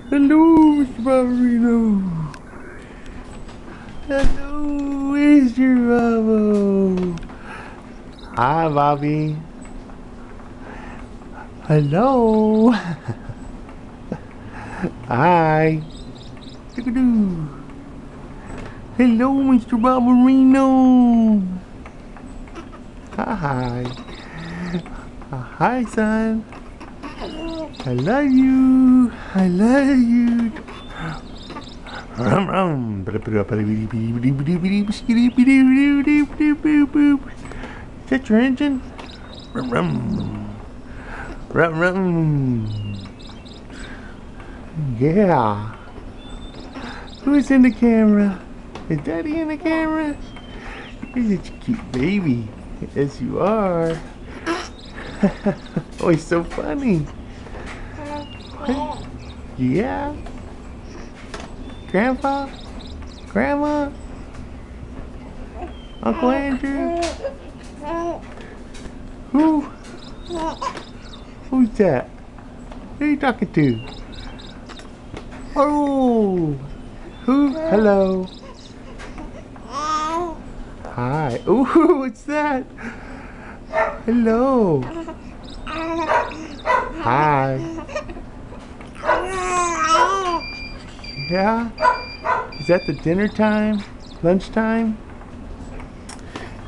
Hello, Mr. Barbarino. Hello, Mr. Bravo. Hi, Bobby. Hello. Hi. Hello, Mr. Barbarino. Hi. Hi, son. I love you. I love you. Rum rum. Is that your engine? Rum rum. Rum rum. Yeah. Who's in the camera? Is Daddy in the camera? You're such a cute baby. Yes, you are. Oh, he's so funny. Yeah. Grandpa? Grandma? Uncle Andrew? Who? Who's that? Who are you talking to? Oh! Who? Hello. Hi. Ooh, what's that? Hello. Hi. Yeah? Is that the dinner time? Lunchtime?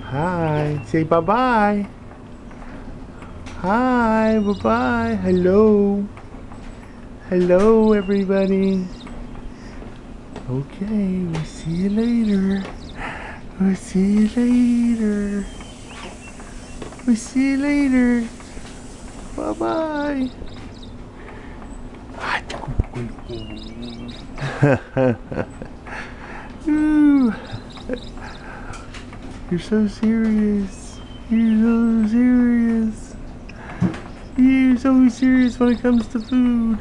Hi. Say bye-bye. Hi. Bye-bye. Hello. Hello, everybody. Okay, we'll see you later. We'll see you later. We'll see you later. Bye-bye. Ooh. You're so serious. You're so serious. You're so serious when it comes to food.